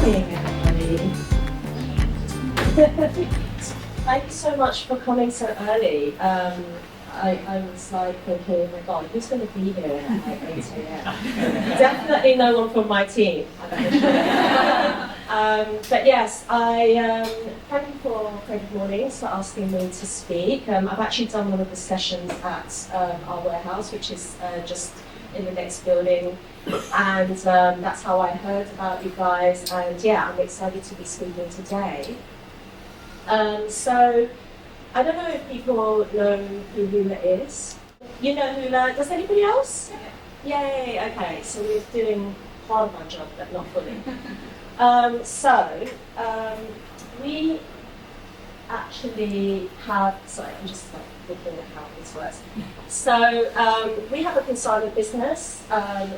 morning, everybody. Thank you so much for coming so early. I was like thinking, oh my God, who's going to be here at like 8 a.m.? Definitely no one from my team, I'm sure. But yes, thank you for CreativeMornings for asking me to speak. I've actually done one of the sessions at our warehouse, which is just in the next building, and that's how I heard about you guys, and yeah, I'm excited to be speaking today. So, I don't know if people know who HULA is. You know HULA, does anybody else? Yeah. Yay, okay, so we're doing part of our job, but not fully. We actually have, sorry, I'm just like looking at how this works. So we have a consignment business.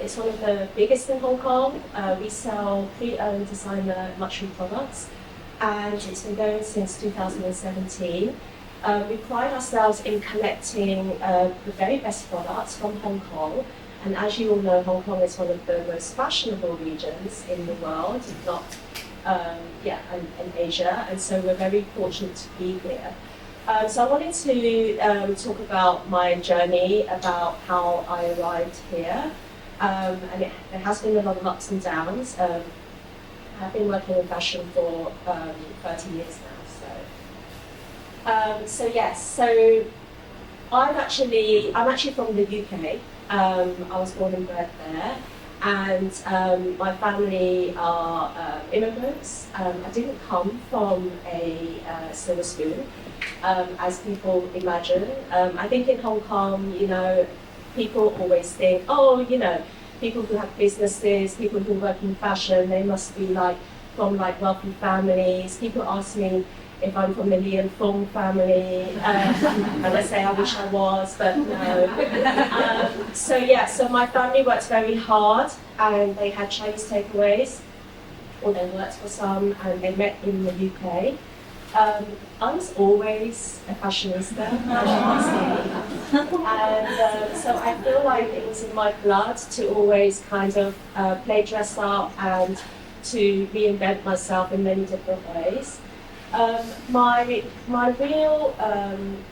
It's one of the biggest in Hong Kong. We sell pre-owned designer luxury products, and it's been going since 2017. We pride ourselves in collecting the very best products from Hong Kong. And as you all know, Hong Kong is one of the most fashionable regions in the world, if not, in Asia. And so we're very fortunate to be here. So I wanted to talk about my journey, about how I arrived here. And it has been a lot of ups and downs. I've been working in fashion for 30 years now. So I'm actually from the UK. I was born and bred there, and my family are immigrants. I didn't come from a silver spoon, as people imagine. I think in Hong Kong, you know, people always think, oh, you know, people who have businesses, people who work in fashion, they must be like from like wealthy families. People ask me if I'm from the Fung family, and I say I wish I was, but no. So my family worked very hard, and they had Chinese takeaways, or they worked for some, and they met in the UK. I was always a fashionista, as you can see, and so I feel like it was in my blood to always kind of play dress up and to reinvent myself in many different ways. My real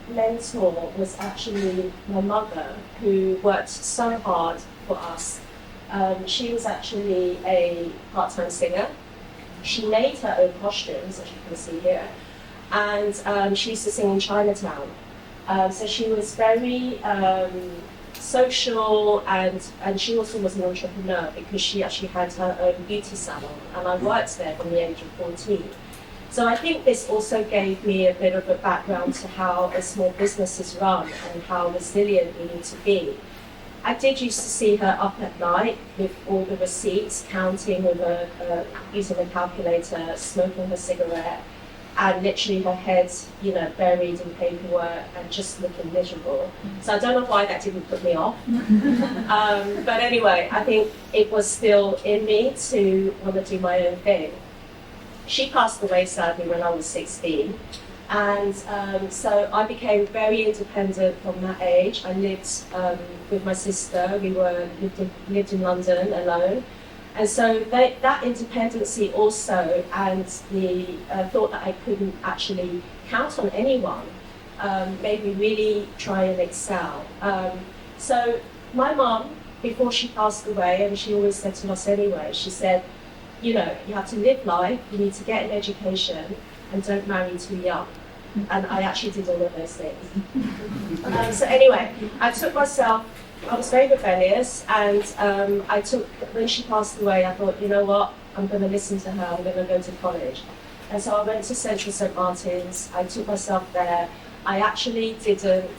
mentor was actually my mother, who worked so hard for us. She was actually a part-time singer. She made her own costumes, as you can see here, and she used to sing in Chinatown. So she was very social, and she also was an entrepreneur because she actually had her own beauty salon, and I worked there from the age of 14. So I think this also gave me a bit of a background to how a small business is run and how resilient we need to be. I did used to see her up at night with all the receipts, counting with using a calculator, smoking her cigarette, and literally her head, you know, buried in paperwork and just looking miserable. So I don't know why that didn't put me off. But anyway, I think it was still in me to want to do my own thing. She passed away sadly when I was 16, and so I became very independent from that age. I lived with my sister. We lived in London alone, and so that independency also, and the thought that I couldn't actually count on anyone, made me really try and excel. So my mom, before she passed away, and she always said to us anyway, she said, you know, you have to live life, you need to get an education, and don't marry too young. And I actually did all of those things. So anyway, I was very rebellious, and when she passed away, I thought, you know what, I'm going to listen to her, I'm going to go to college. And so I went to Central St. Martin's, I took myself there. I actually didn't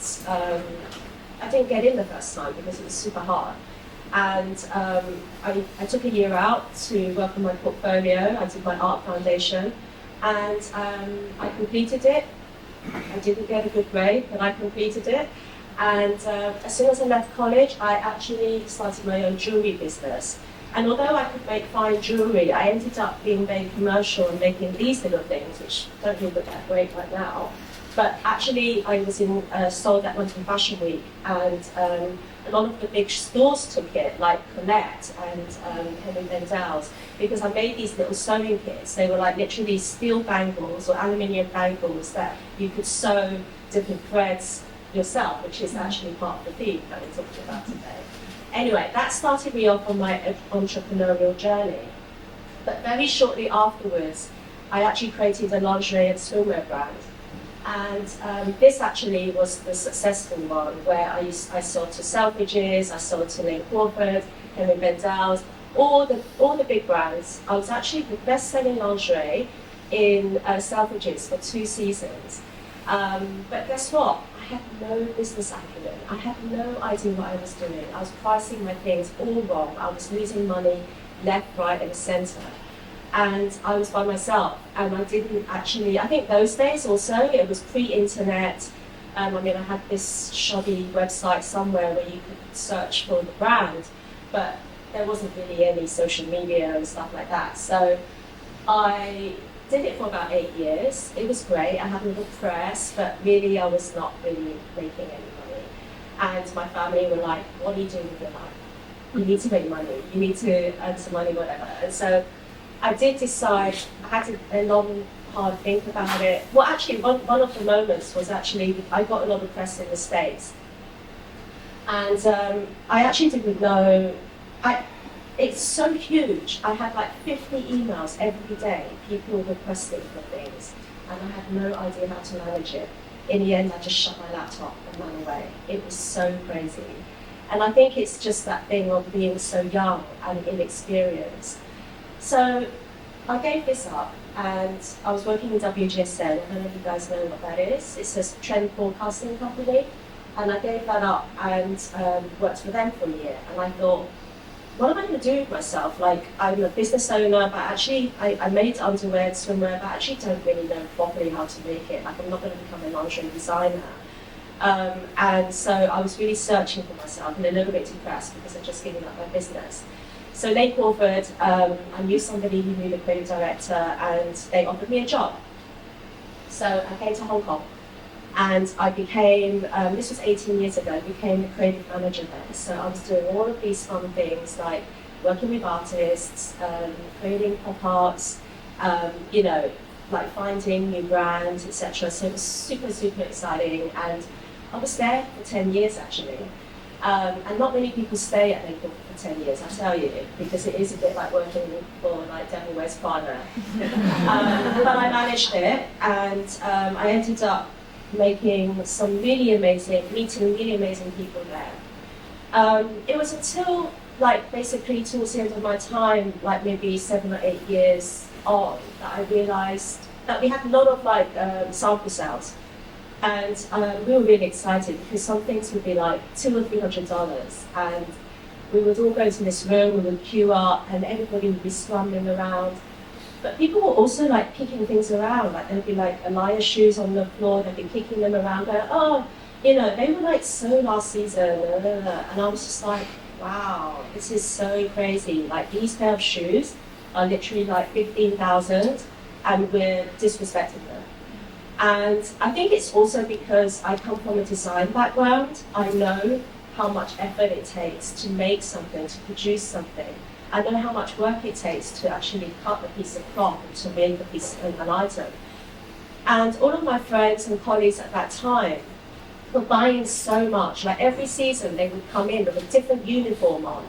get in the first time because it was super hard. And I took a year out to work on my portfolio. I did my art foundation, and I completed it. I didn't get a good grade, but I completed it. And as soon as I left college, I actually started my own jewelry business. And although I could make fine jewelry, I ended up being very commercial and making these little things, which don't really look that great right now. But actually, I was in sold at London Fashion Week, and a lot of the big stores took it, like Colette and Henry Bendel's, because I made these little sewing kits. They were like literally steel bangles or aluminium bangles that you could sew different threads yourself, which is actually part of the theme that we're talking about today. Anyway, that started me off on my entrepreneurial journey. But very shortly afterwards, I actually created a lingerie and swimwear brand. And this actually was the successful one, where I sold to Selfridges, I sold to Lane Crawford, Henry Bendel's, all the big brands. I was actually the best-selling lingerie in Selfridges for 2 seasons. But guess what? I had no business acumen. I had no idea what I was doing. I was pricing my things all wrong. I was losing money left, right, and centre. And I was by myself, and I didn't actually, I think those days also, it was pre-internet. I mean, I had this shoddy website somewhere where you could search for the brand, but there wasn't really any social media and stuff like that. So I did it for about 8 years. It was great. I had a little press, but really I was not really making any money. And my family were like, what are you doing with your life? You need to make money. You need to earn some money, whatever. And so I did decide, I had a long, hard think about it. Well, actually, one of the moments was actually, I got a lot of press in the States. And I actually didn't know, it's so huge. I had like 50 emails every day, people requesting for things, and I had no idea how to manage it. In the end, I just shut my laptop and ran away. It was so crazy. And I think it's just that thing of being so young and inexperienced. So I gave this up, and I was working in WGSN. I don't know if you guys know what that is. It's a trend forecasting company. And I gave that up and worked for them for a year. And I thought, what am I going to do with myself? Like, I'm a business owner, but actually I made underwear and swimwear, but I actually don't really know properly how to make it. Like, I'm not going to become a lingerie designer. And so I was really searching for myself and a little bit depressed because I'd just given up my business. So Lane Crawford, I knew somebody who knew the creative director, and they offered me a job. So I came to Hong Kong, and I became, this was 18 years ago, I became the creative manager there. So I was doing all of these fun things, like working with artists, creating pop arts, you know, like finding new brands, etc. So it was super, super exciting, and I was there for 10 years actually. And not many people stay at Lane Crawford for 10 years, I tell you, because it is a bit like working for like Devil Wears Prada. But I managed it, and I ended up making some really amazing, meeting really amazing people there. It was until like basically towards the end of my time, like maybe 7 or 8 years on, that I realized that we had a lot of like sample sales. And we were really excited because some things would be like $200 or $300, and we would all go to this room, we would queue up, and everybody would be scrambling around. But people were also like kicking things around, like there'd be like Elias shoes on the floor, they'd be kicking them around, going, oh, you know, they were like so last season, and I was just like, wow, this is so crazy. Like these pair of shoes are literally like 15,000, and we're disrespecting them. And I think it's also because I come from a design background. I know how much effort it takes to make something, to produce something. I know how much work it takes to actually cut a piece of cloth and to make a piece of an item. And all of my friends and colleagues at that time were buying so much. Like every season they would come in with a different uniform on.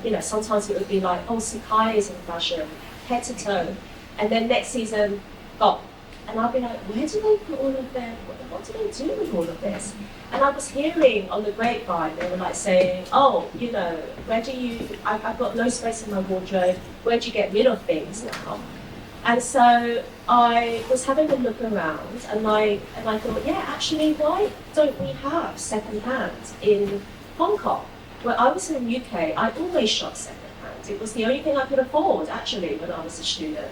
You know, sometimes it would be like, oh, Sakai is in fashion, head to toe. And then next season, gone. And I'd be like, where do they put all of their, what do they do with all of this? And I was hearing on the grapevine, they were like saying, oh, you know, where do you, I've got no space in my wardrobe, where do you get rid of things now? And so I was having a look around, and I thought, yeah, actually, why don't we have second-hand in Hong Kong? Well, I was in the UK, I always shop second-hand. It was the only thing I could afford, actually, when I was a student.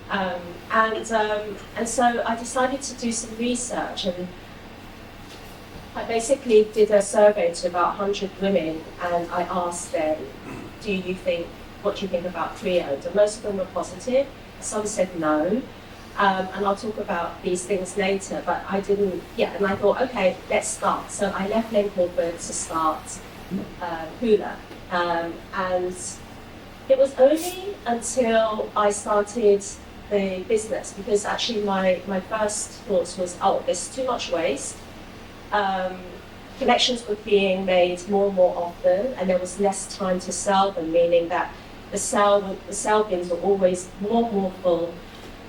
And so I decided to do some research, and I basically did a survey to about 100 women, and I asked them, what do you think about pre-owned? And most of them were positive. Some said no. And I'll talk about these things later, but I didn't, and I thought, okay, let's start. So I left Lane Corporate to start HULA. And it was only until I started the business, because actually my first thoughts was, oh, there's too much waste. Collections were being made more and more often, and there was less time to sell them, meaning that the sell bins were always more full.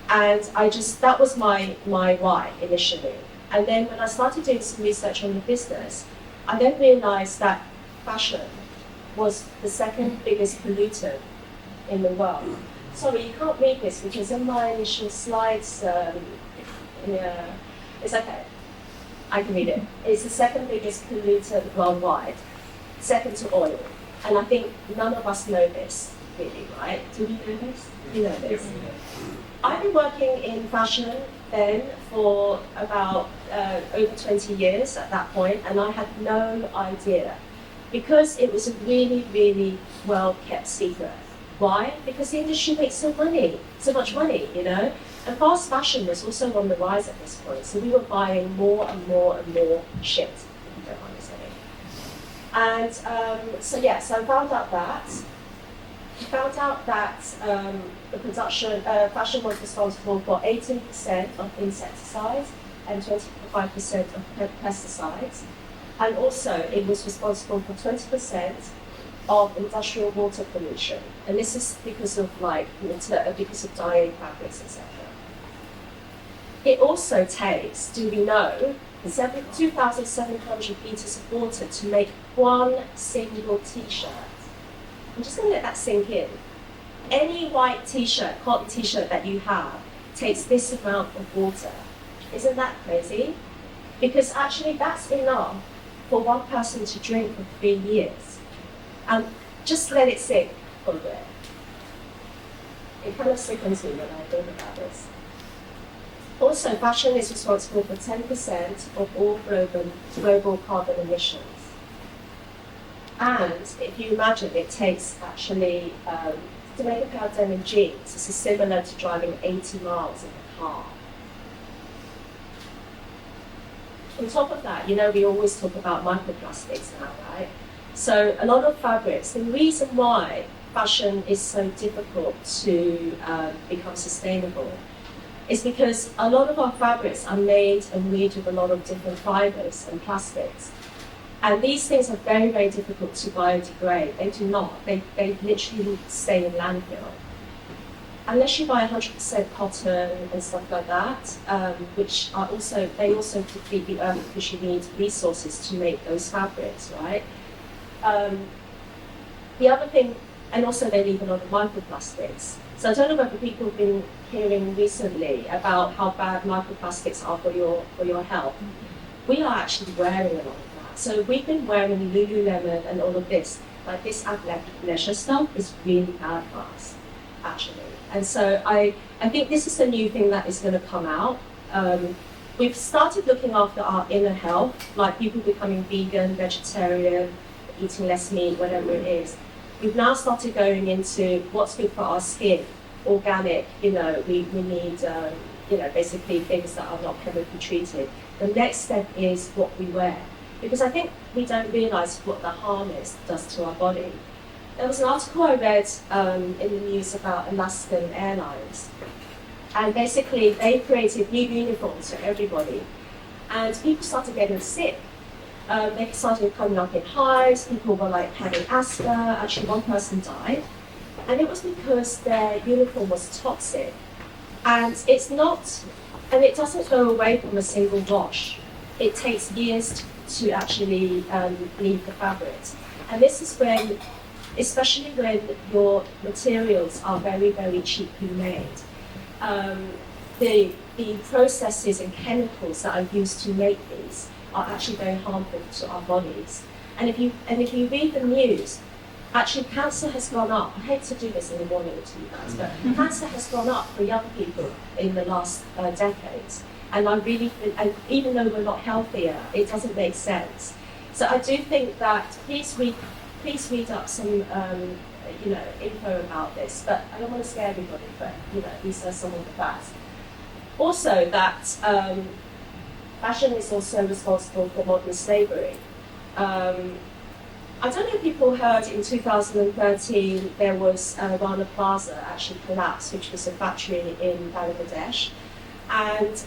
And that was my why initially. And then when I started doing some research on the business, I then realized that fashion was the second biggest pollutant in the world. Sorry, you can't read this because in my initial slides, it's okay. I can read it. It's the second biggest pollutant worldwide, second to oil. And I think none of us know this, really, right? Do we know this? You know this. I've been working in fashion then for about over 20 years at that point, and I had no idea, because it was a really, really well-kept secret. Why? Because the industry makes so much money, you know? And fast fashion was also on the rise at this point, so we were buying more and more shit, if you don't mind me saying. And so I found out that the production, fashion was responsible for 18% of insecticides and 25% of pesticides. And also it was responsible for 20% of industrial water pollution. And this is because of because of dyeing fabrics, etc. It also takes, do we know, 2,700 litres of water to make one single t-shirt. I'm just going to let that sink in. Any white t-shirt, cotton t-shirt that you have takes this amount of water. Isn't that crazy? Because actually that's enough for one person to drink for 3 years. And just let it sink for a bit. It kind of sickens me when I think about this. Also, fashion is responsible for 10% of all global carbon emissions. And if you imagine, it takes actually, to make a pair of denim jeans, it's similar to driving 80 miles in a car. On top of that, we always talk about microplastics now, right? So a lot of fabrics, the reason why fashion is so difficult to become sustainable is because a lot of our fabrics are made and weaved with a lot of different fibers and plastics. And these things are very, very difficult to biodegrade. They do not. They literally stay in landfill. Unless you buy 100% cotton and stuff like that, which are they also deplete the earth because you need resources to make those fabrics, right? The other thing, and also they leave a lot of microplastics. So I don't know whether people have been hearing recently about how bad microplastics are for your health. We are actually wearing a lot of that. So we've been wearing Lululemon and all of this, like this athletic leisure stuff is really bad for us, actually. And so I think this is a new thing that is going to come out. We've started looking after our inner health, like people becoming vegan, vegetarian, eating less meat, whatever it is. We've now started going into what's good for our skin, organic, we need, basically things that are not chemically treated. The next step is what we wear, because I think we don't realize what the harness does to our body. There was an article I read in the news about Alaskan Airlines, and basically they created new uniforms for everybody, and people started getting sick. They started coming up in hives, people were having asthma, actually one person died, and it was because their uniform was toxic. And it doesn't go away from a single wash. It takes years to actually leave the fabrics. And this is when, especially when your materials are very, very cheaply made, the processes and chemicals that are used to make these are actually very harmful to our bodies. And if you read the news, actually cancer has gone up. I hate to do this in the morning to you guys, but cancer has gone up for young people in the last decades. And and even though we're not healthier, it doesn't make sense. So I do think that please read up some info about this. But I don't want to scare everybody, but these are some of the facts. Also that fashion is also responsible for modern slavery. I don't know if people heard in 2013 there was Rana Plaza actually collapsed, which was a factory in Bangladesh, and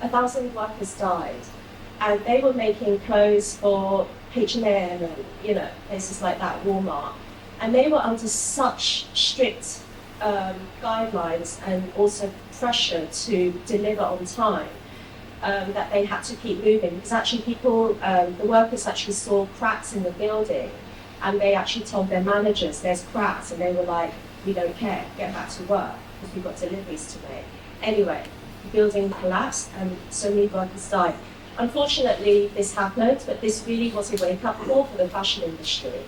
1,000 workers died. And they were making clothes for H&M and places like that, Walmart, and they were under such strict guidelines and also pressure to deliver on time. That they had to keep moving because actually the workers actually saw cracks in the building, and they actually told their managers there's cracks, and they were like, we don't care, get back to work because we've got deliveries to make. Anyway, the building collapsed and so many workers died. Unfortunately, this happened, but this really was a wake-up call for the fashion industry.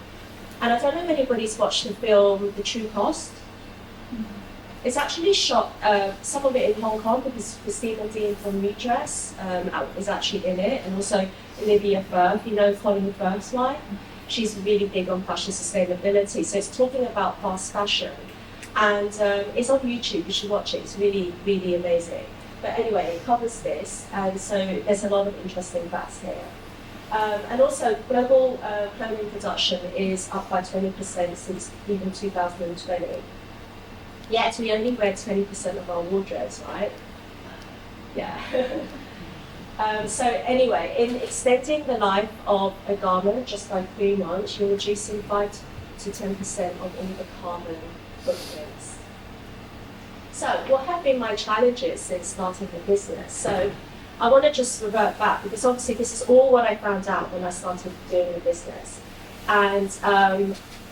And I don't know if anybody's watched the film The True Cost. It's actually shot, some of it in Hong Kong, because Christina Dean from Redress is actually in it, and also Olivia Firth, Colin Firth's wife. She's really big on fashion sustainability, so it's talking about fast fashion. And it's on YouTube, you should watch it, it's really, really amazing. But anyway, it covers this, and so there's a lot of interesting facts here. And also, global clothing production is up by 20% since even 2020. Yet we only wear 20% of our wardrobes, right? Yeah. So anyway, in extending the life of a garment just by 3 months, you're reducing 5 to 10% of all the carbon footprints. So what have been my challenges since starting the business? So I want to just revert back, because obviously this is all what I found out when I started doing the business. And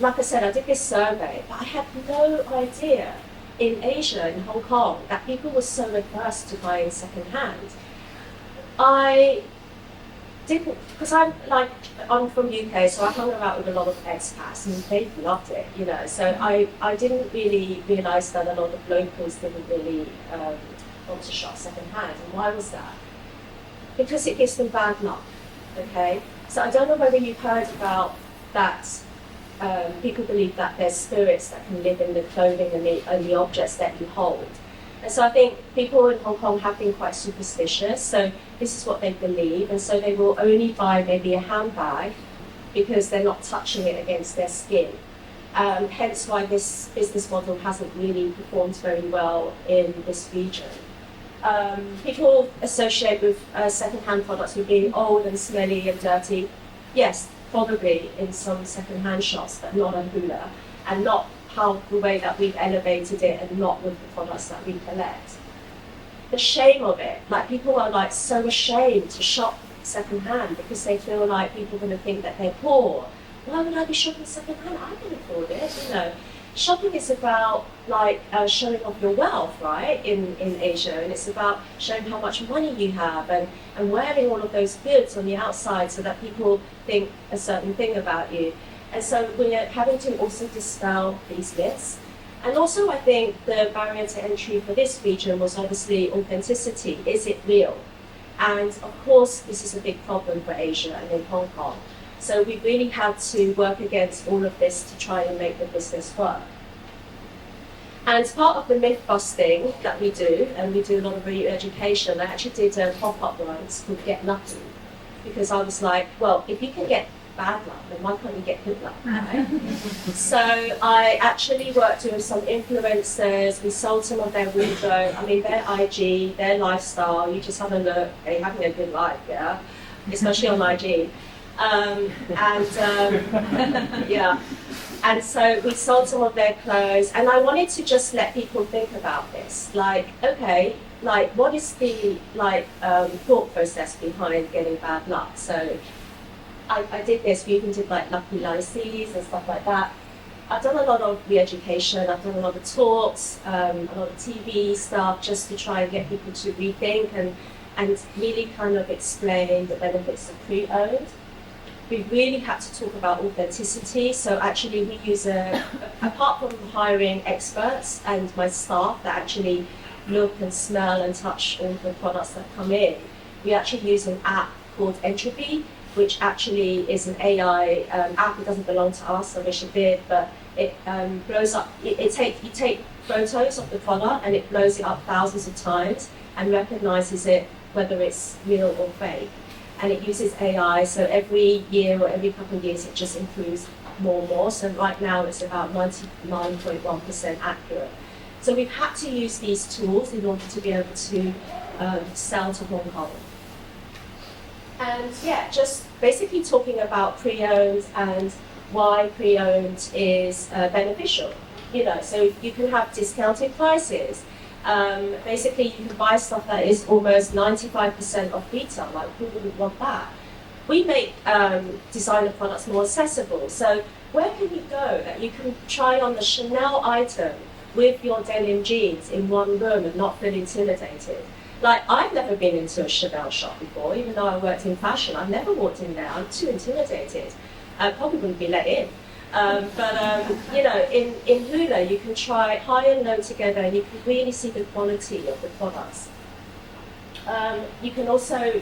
like I said, I did this survey, but I had no idea in Asia, in Hong Kong, that people were so adverse to buying secondhand. I didn't, because I'm from UK, so I hung around with a lot of expats and they loved it, So I didn't really realise that a lot of locals didn't really want to shop secondhand. And why was that? Because it gives them bad luck, okay? So I don't know whether you've heard about that. People believe that there's spirits that can live in the clothing and the objects that you hold. And so I think people in Hong Kong have been quite superstitious, so this is what they believe, and so they will only buy maybe a handbag because they're not touching it against their skin. Hence why this business model hasn't really performed very well in this region. People associate with second-hand products with being old and smelly and dirty. Yes, probably in some second-hand shops, but not on HULA, and not the way that we've elevated it, and not with the products that we collect. The shame of it, people are so ashamed to shop second-hand because they feel like people are going to think that they're poor. Why would I be shopping second-hand? I can afford it, Shopping is about showing off your wealth, right, in Asia, and it's about showing how much money you have and wearing all of those goods on the outside so that people think a certain thing about you. And so we're having to also dispel these myths. And also I think the barrier to entry for this region was obviously authenticity. Is it real? And of course this is a big problem for Asia and in Hong Kong. So we really had to work against all of this to try and make the business work. And part of the myth busting that we do, and we do a lot of re-education, I actually did a pop-up once called Get Lucky, because I was like, well, if you can get bad luck, then why can't you get good luck, right? So I actually worked with some influencers, we sold some of their wardrobe, their IG, their lifestyle, you just have a look, they're having a good life, yeah? Especially on IG. Yeah. And so we sold some of their clothes, and I wanted to just let people think about this. What is the thought process behind getting bad luck? So I did this. We even did lucky lycees and stuff like that. I've done a lot of re-education. I've done a lot of talks, a lot of TV stuff, just to try and get people to rethink and really kind of explain the benefits of pre-owned. We really had to talk about authenticity. So actually we use apart from hiring experts and my staff that actually look and smell and touch all the products that come in, we actually use an app called Entropy, which actually is an AI app. It doesn't belong to us, I wish it did, but it blows up, you take photos of the product and it blows it up thousands of times, and recognizes it, whether it's real or fake. And it uses AI, so every year or every couple of years it just improves more and more. So right now it's about 99.1% accurate. So we've had to use these tools in order to be able to sell to Hong Kong. And yeah, just basically talking about pre-owned and why pre-owned is beneficial. So you can have discounted prices. Basically, you can buy stuff that is almost 95% off retail. Like, who wouldn't want that? We make designer products more accessible. So where can you go that you can try on the Chanel item with your denim jeans in one room and not feel intimidated? Like, I've never been into a Chanel shop before, even though I worked in fashion. I've never walked in there. I'm too intimidated. I probably wouldn't be let in. In HULA, you can try high and low together, and you can really see the quality of the products. You can also,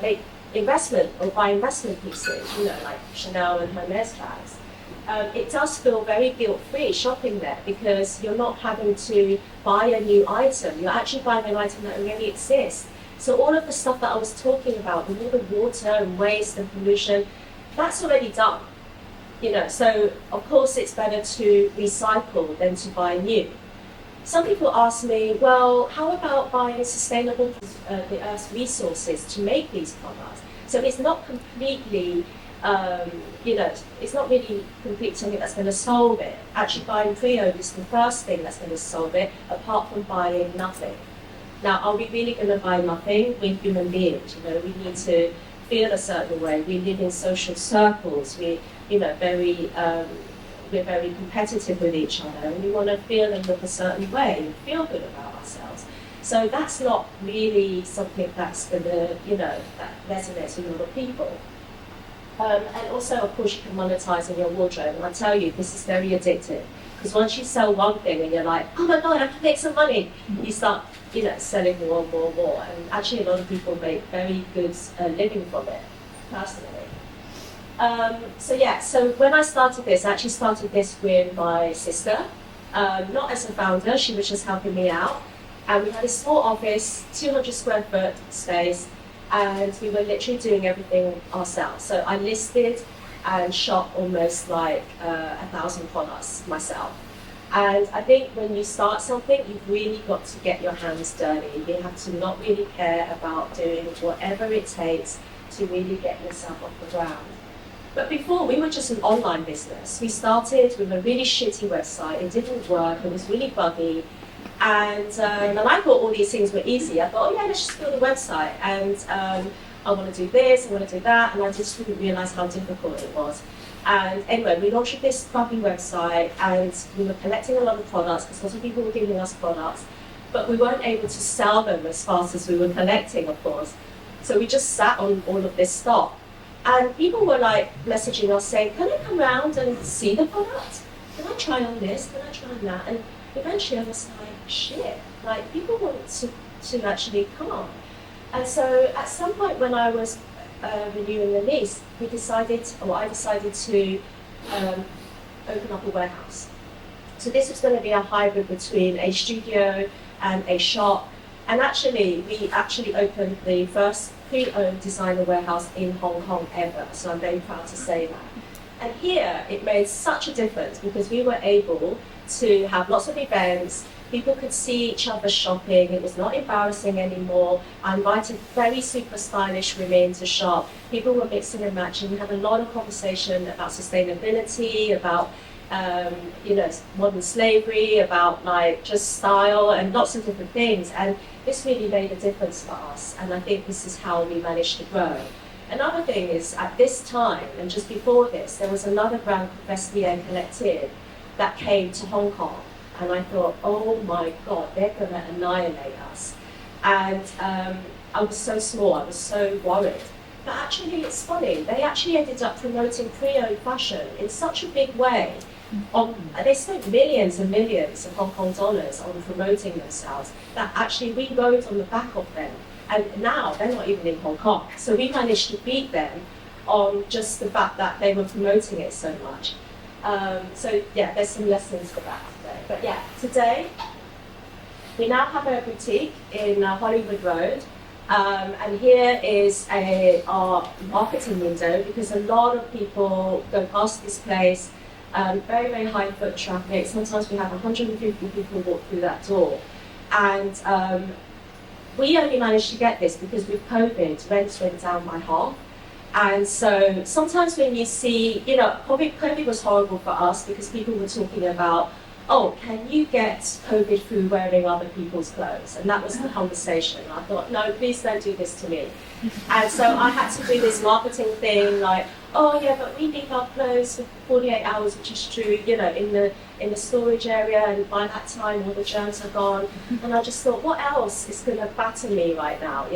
make investment or buy investment pieces, like Chanel and Hermes bags. It does feel very guilt-free shopping there because you're not having to buy a new item. You're actually buying an item that already exists. So all of the stuff that I was talking about, all the water and waste and pollution, that's already done. So of course it's better to recycle than to buy new. Some people ask me, well, how about buying sustainable the Earth's resources to make these products? So it's not completely it's not really complete something that's going to solve it. Actually, buying pre-owned is the first thing that's going to solve it, apart from buying nothing. Now, are we really going to buy nothing? We're human beings. We need to feel a certain way. We live in social circles. We're very competitive with each other, and we want to feel and look a certain way and feel good about ourselves. So that's not really something that's going to, that resonates with a lot of people. And also, of course, you can monetize in your wardrobe. And I tell you, this is very addictive. Because once you sell one thing and you're like, oh my God, I can make some money, you start, selling more and more and more. And actually, a lot of people make very good living from it, personally. So when I started this, I actually started this with my sister. Not as a founder, she was just helping me out. And we had a small office, 200 square foot space, and we were literally doing everything ourselves. So I listed and shot almost like 1,000 products myself. And I think when you start something, you've really got to get your hands dirty. You have to not really care about doing whatever it takes to really get yourself off the ground. But before, we were just an online business. We started with a really shitty website. It didn't work. It was really buggy. And I thought all these things were easy. I thought, let's just build a website. And I want to do this, I want to do that. And I just didn't realize how difficult it was. And anyway, we launched this buggy website, and we were collecting a lot of products because lots of people were giving us products. But we weren't able to sell them as fast as we were collecting, of course. So we just sat on all of this stock. And people were like messaging us saying, can I come around and see the product? Can I try on this? Can I try on that? And eventually I was like, shit, like people want to actually come. And so at some point when I was renewing the lease, I decided to open up a warehouse. So this was going to be a hybrid between a studio and a shop. And actually, we opened the first pre-owned designer warehouse in Hong Kong ever. So I'm very proud to say that. And here, it made such a difference because we were able to have lots of events. People could see each other shopping. It was not embarrassing anymore. I invited very super stylish women to shop. People were mixing and matching. We had a lot of conversation about sustainability, about modern slavery, about like just style and lots of different things. And this really made a difference for us. And I think this is how we managed to grow. Another thing is at this time, and just before this, there was another brand called Vestiaire Collective that came to Hong Kong. And I thought, oh my God, they're going to annihilate us. And I was so small, I was so worried. But actually, it's funny, they actually ended up promoting pre-owned fashion in such a big way. They spent millions and millions of Hong Kong dollars on promoting themselves that actually we rode on the back of them. And now they're not even in Hong Kong. So we managed to beat them on just the fact that they were promoting it so much. So yeah, there's some lessons for that today. But yeah, today We now have a boutique in Hollywood Road. And here is our marketing window, because a lot of people go past this place, very, very high foot traffic. Sometimes we have 150 people walk through that door. And we only managed to get this because with COVID, rents went down by half. And so sometimes when you see, COVID was horrible for us because people were talking about, oh, can you get COVID through wearing other people's clothes? And that was the conversation. I thought, no, please don't do this to me. And so I had to do this marketing thing like, oh yeah, but we leave our clothes for 48 hours, which is true, in the storage area, and by that time all the germs are gone. And I just thought, what else is going to batter me right now,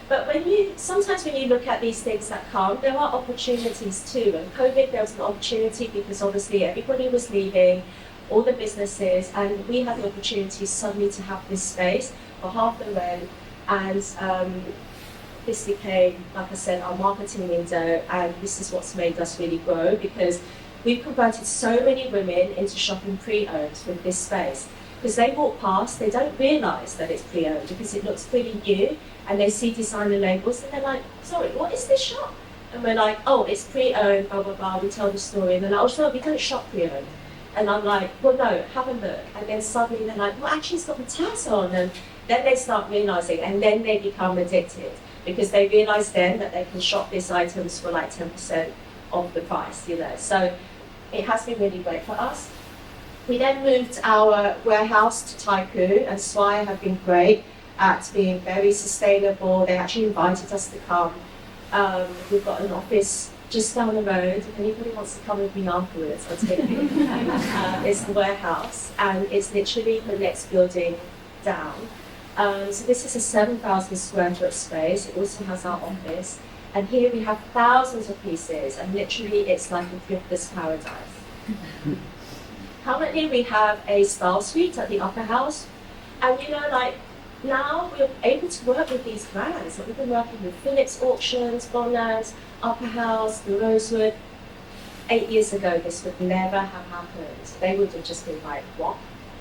But sometimes when you look at these things that come, there are opportunities too. And COVID, there was an opportunity because obviously everybody was leaving, all the businesses, and we had the opportunity suddenly to have this space for half the rent. And this became, like I said, our marketing window, and this is what's made us really grow, because we've converted so many women into shopping pre-owned with this space. Because they walk past, they don't realise that it's pre-owned because it looks pretty new, and they see designer labels and they're like, sorry, what is this shop? And we're like, oh, it's pre-owned, blah, blah, blah. We tell the story, and they're like, oh, no, we don't shop pre-owned. And I'm like, well, no, have a look. And then suddenly they're like, well, actually, it's got the tags on. And then they start realising, and then they become addicted because they realise then that they can shop these items for like 10% of the price, So it has been really great for us. We then moved our warehouse to Taiku, and Swire have been great at being very sustainable. They actually invited us to come. We've got an office just down the road. If anybody wants to come with me afterwards, I'll take you. It's the warehouse, and it's literally the next building down. So this is a 7,000 square foot space. It also has our office. And here we have thousands of pieces, and literally it's like a thriftless paradise. Currently we have a style suite at the upper house. And now we're able to work with these brands. We've been working with Phillips Auctions, Bonlands, Upper House, the Rosewood. 8 years ago, this would never have happened. They would have just been like, what?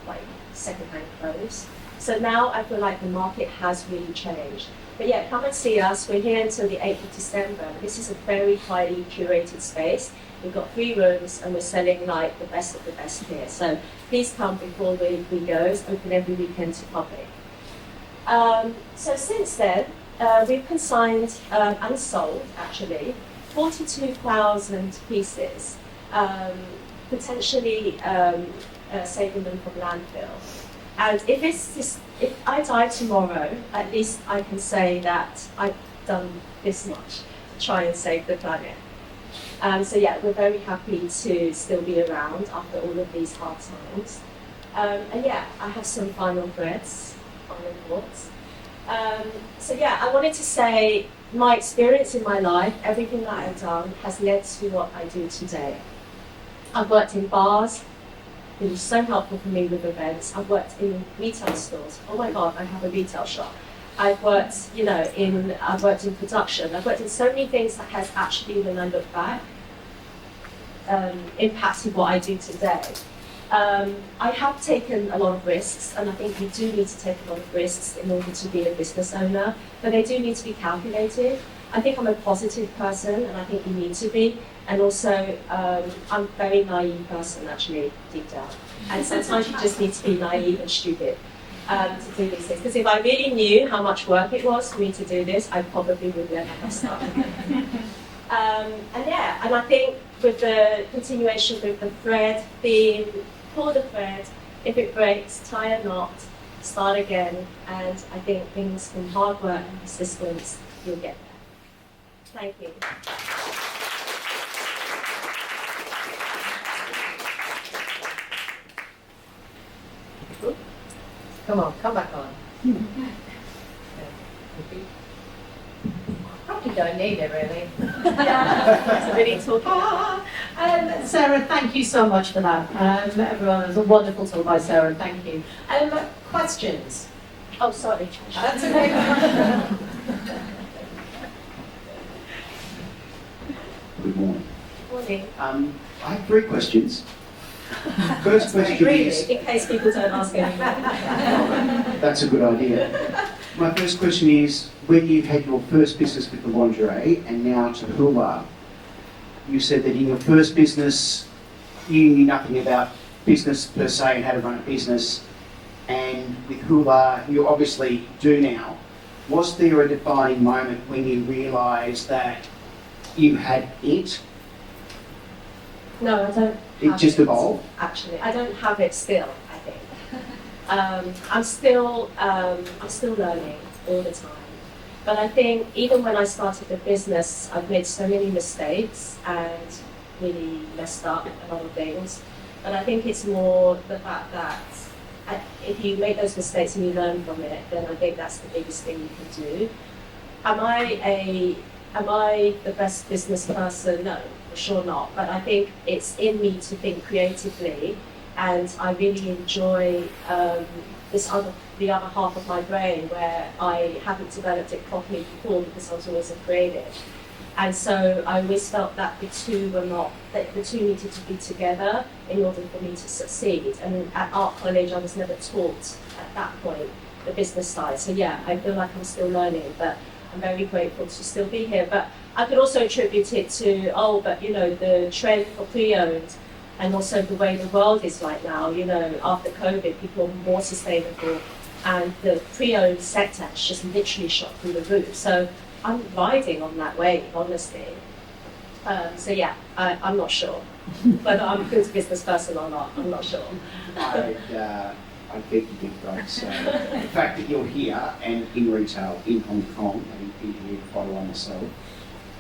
Like second-hand clothes. So now I feel like the market has really changed. But yeah, come and see us. We're here until the 8th of December. This is a very highly curated space. We've got 3 rooms, and we're selling like the best of the best here. So please come before we go. It's open every weekend to public. So since then, we've consigned and sold, actually, 42,000 pieces, potentially saving them from landfill. And if I die tomorrow, at least I can say that I've done this much to try and save the planet. So yeah, we're very happy to still be around after all of these hard times. And yeah, I have some final thoughts. So yeah, I wanted to say my experience in my life, everything that I've done has led to what I do today. I've worked in bars, it was so helpful for me with events. I've worked in retail stores. Oh my God, I have a retail shop. I've worked, I've worked in production. I've worked in so many things that has actually, when I look back, impacted what I do today. I have taken a lot of risks, and I think you do need to take a lot of risks in order to be a business owner, but they do need to be calculated. I think I'm a positive person, and I think you need to be, and also I'm a very naive person, actually, deep down. And sometimes you just need to be naive and stupid to do these things. Because if I really knew how much work it was for me to do this, I probably would never have started. And I think with the continuation with the thread theme, pull the thread, if it breaks, tie a knot, start again, and I think things from hard work and persistence, you'll get there. Thank you. Come on, come back on. Probably don't need it, really. Yeah, it's really talking. Sarah, thank you so much for that. Everyone, it was a wonderful talk by Sarah, thank you. Questions? Oh, sorry. That's okay. Good morning. Morning. I have 3 questions. First question is... In case people don't ask anything. That's a good idea. My first question is, when you had your first business with the lingerie and now to HULA, you said that in your first business, you knew nothing about business per se and how to run a business, and with HULA, you obviously do now. Was there a defining moment when you realised that you had it? No, I don't. It just evolved? Actually, I don't have it still, I think. I'm still learning all the time. But I think even when I started the business, I've made so many mistakes and really messed up a lot of things. But I think it's more the fact that if you make those mistakes and you learn from it, then I think that's the biggest thing you can do. Am I the best business person? No, for sure not. But I think it's in me to think creatively, and I really enjoy the other half of my brain where I haven't developed it properly before because I was always a creative. And so I always felt that the two needed to be together in order for me to succeed. And at art college, I was never taught at that point the business side. So yeah, I feel like I'm still learning, but I'm very grateful to still be here. But I could also attribute it to, the trend for pre-owned and also the way the world is right now. After COVID, people are more sustainable, and the pre-owned sector has just literally shot through the roof. So I'm riding on that wave, honestly. I'm not sure whether I'm a good business person or not. I'm not sure. I beg to differ. So the fact that you're here and in retail in Hong Kong, having been here quite a while myself,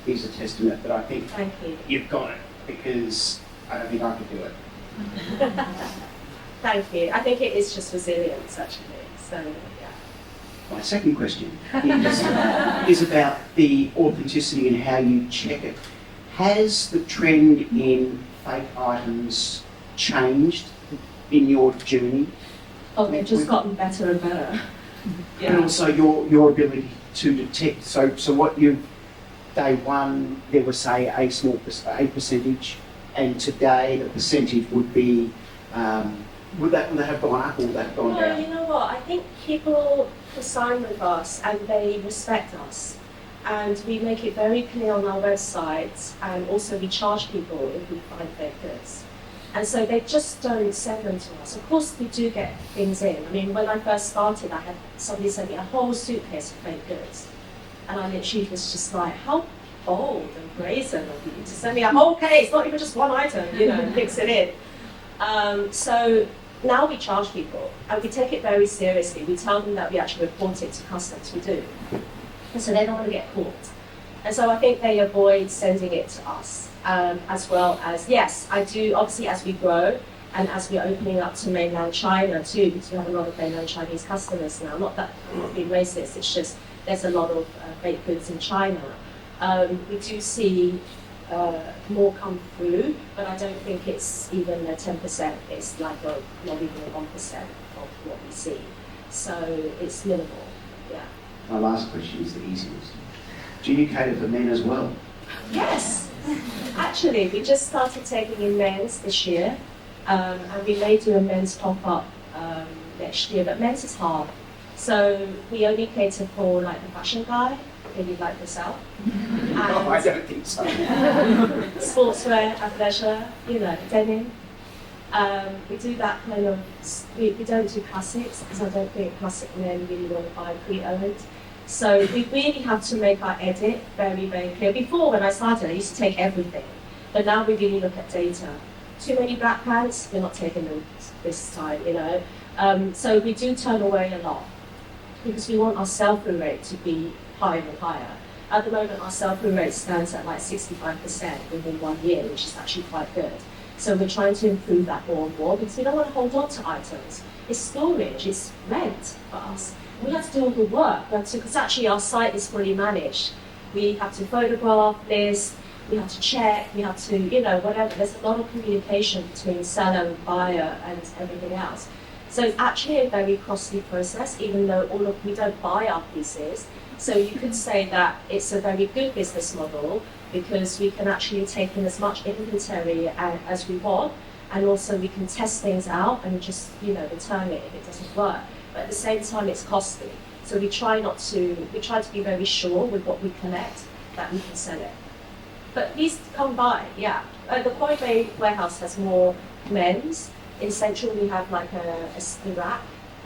is a testament that I think Thank you. You've got it, because I don't think I could do it. Thank you. I think it is just resilience, actually. So, yeah. My second question is about the authenticity and how you check it. Has the trend in fake items changed in your journey? Oh, they've just gotten better and better. And also your ability to detect. So what day one, there was, say, a percentage, and today the percentage would be, would that have gone up or would that have gone down? You know what? I think people sign with us and they respect us. And we make it very clear on our website, and also we charge people if we find fake goods. And so they just don't send them to us. Of course, we do get things in. I mean, when I first started, I had somebody send me a whole suitcase of fake goods. And I literally was just like, how bold and brazen of you to send me a whole case, not even just one item, mix it in. So now we charge people, and we take it very seriously. We tell them that we actually report it to customs, we do. And so they don't want to get caught. And so I think they avoid sending it to us, as well as, yes, I do, obviously as we grow, and as we're opening up to mainland China too, because we have a lot of mainland Chinese customers now. Not that I'm not being racist, it's just there's a lot of baked goods in China. We do see more come through, but I don't think it's even a 10%. It's like not even a 1% of what we see. So it's minimal, yeah. My last question is the easiest. Do you cater for men as well? Yes, actually, we just started taking in men's this year, and we may do a men's pop-up next year, but men's is hard. So we only cater for like the fashion guy, maybe like yourself. No, I don't think so. Sportswear, athleisure, denim. We do that kind of, we don't do classics, because I don't think classic men really want to buy pre-owned. So we really have to make our edit very, very clear. Before, when I started, I used to take everything, but now we really look at data. Too many black pants, we're not taking them this time, So we do turn away a lot, because we want our sell-through rate to be higher and higher. At the moment, our sell-through rate stands at like 65% within 1 year, which is actually quite good. So we're trying to improve that more and more, because we don't want to hold on to items. It's storage, it's rent for us. We have to do all the work, because actually our site is fully managed. We have to photograph this, we have to check, we have to, whatever. There's a lot of communication between seller and buyer and everything else. So it's actually a very costly process, even though we don't buy our pieces. So you could say that it's a very good business model, because we can actually take in as much inventory as we want, and also we can test things out and just, return it if it doesn't work. But at the same time, it's costly. So we try to be very sure with what we collect that we can sell it. But please come by, yeah. The Quarry Bay warehouse has more men's. In Central, we have like a rack,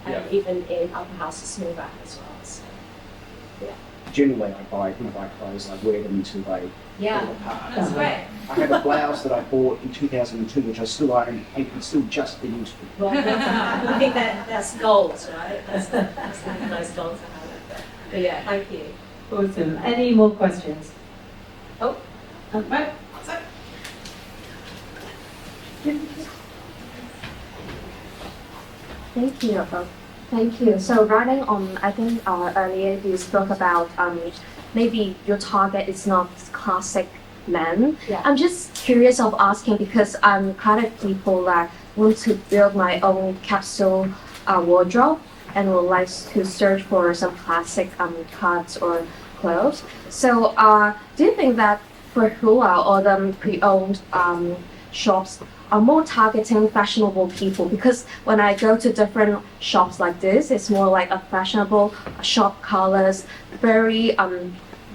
and even in Upper House, a small rack as well. So, yeah. Generally, I buy clothes, I wear them until they fall apart. That's great. I have a blouse that I bought in 2002, which I still own and can still just fit into. Well, I think that's gold, right? That's really nice gold to have. But yeah, thank you. Awesome. Any more questions? Oh, right. Thank you. Thank you. So running on, I think earlier you spoke about maybe your target is not classic men. Yeah. I'm just curious of asking because I'm kind of people that want to build my own capsule wardrobe and would like to search for some classic cuts or clothes. So do you think that for HULA or the pre-owned shops are more targeting fashionable people? Because when I go to different shops like this, it's more like a fashionable shop colors, very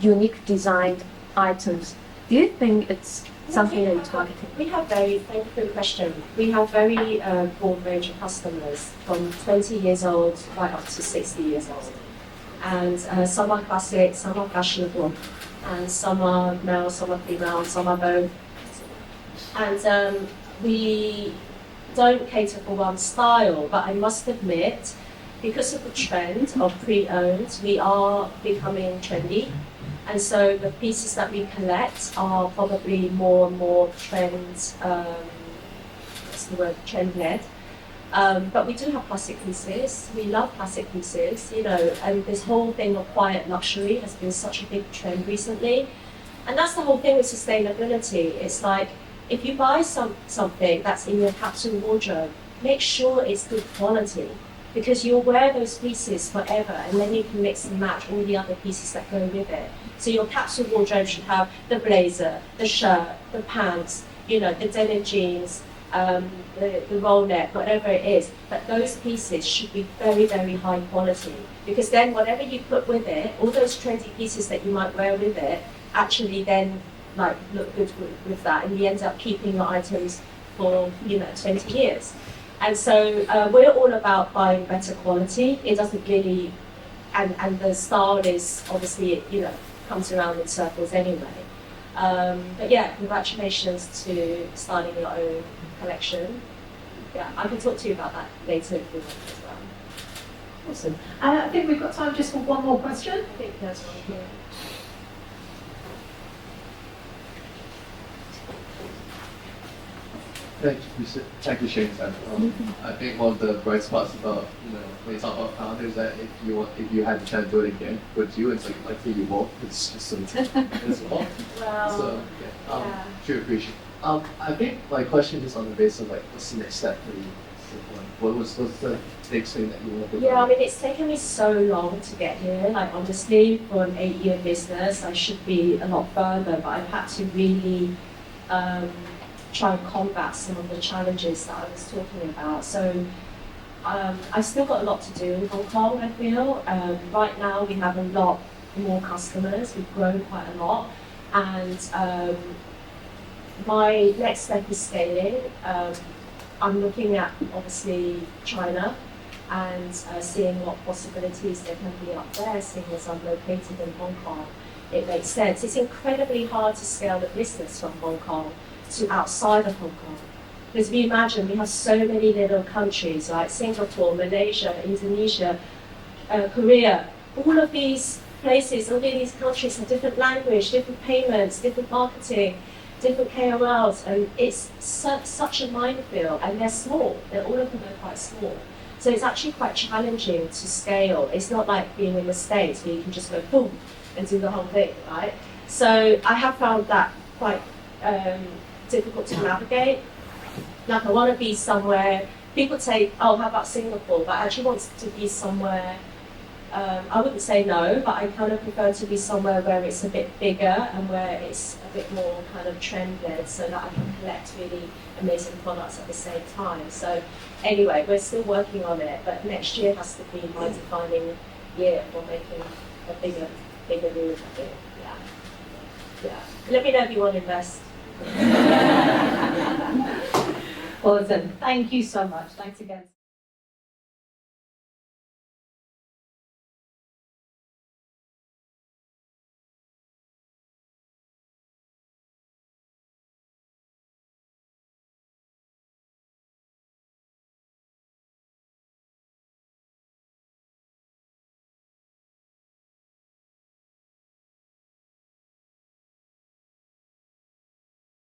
unique designed items. Do you think it's something that you're targeting? Thank you for the question. We have very broad range of customers from 20 years old right up to 60 years old. And some are classic, some are fashionable, and some are male, some are female, some are both. And we don't cater for one style, but I must admit, because of the trend of pre-owned, we are becoming trendy. And so the pieces that we collect are probably more and more trend-led. But we do have classic pieces. We love classic pieces, and this whole thing of quiet luxury has been such a big trend recently. And that's the whole thing with sustainability. It's like, if you buy something that's in your capsule wardrobe, make sure it's good quality, because you'll wear those pieces forever, and then you can mix and match all the other pieces that go with it. So your capsule wardrobe should have the blazer, the shirt, the pants, the denim jeans, the roll neck, whatever it is. But those pieces should be very, very high quality, because then whatever you put with it, all those trendy pieces that you might wear with it, actually then look good with that, and you end up keeping your items for 20 years. And so we're all about buying better quality. It doesn't really, and the style is obviously comes around in circles anyway. But yeah, congratulations to starting your own collection. Yeah, I can talk to you about that later if you want as well. Awesome. I think we've got time just for one more question. I think there's one here. Thank you, Shane. I think one of the bright spots about when you talk about founders, that if you had the chance to do it again, would you? It's like you both. It's just so as well. Well, So sure appreciate. I think my question is on the basis of what's the next step for you? What's the next thing that you want to do? Yeah, I mean, it's taken me so long to get here. Like, honestly, for an 8-year business, I should be a lot further, but I've had to really try and combat some of the challenges that I was talking about. So I've still got a lot to do in Hong Kong, I feel. Right now, we have a lot more customers. We've grown quite a lot. And my next step is scaling. I'm looking at, obviously, China and seeing what possibilities there can be up there, seeing as I'm located in Hong Kong. It makes sense. It's incredibly hard to scale the business from Hong Kong to outside of Hong Kong. Because if you imagine, we have so many little countries like Singapore, Malaysia, Indonesia, Korea. All of these places, all of these countries have different language, different payments, different marketing, different KOLs, and it's such a minefield, and they're small. All of them are quite small. So it's actually quite challenging to scale. It's not like being in the States where you can just go boom and do the whole thing, right? So I have found that quite difficult to navigate. Like, I want to be somewhere, people say, oh, how about Singapore? But I actually want to be somewhere I wouldn't say no, but I kind of prefer to be somewhere where it's a bit bigger and where it's a bit more kind of trend-led so that I can collect really amazing products at the same time. So anyway, we're still working on it, but next year has to be my defining year for making a bigger move, I think. Yeah. Let me know if you want to invest. Awesome. Thank you so much. Thanks again.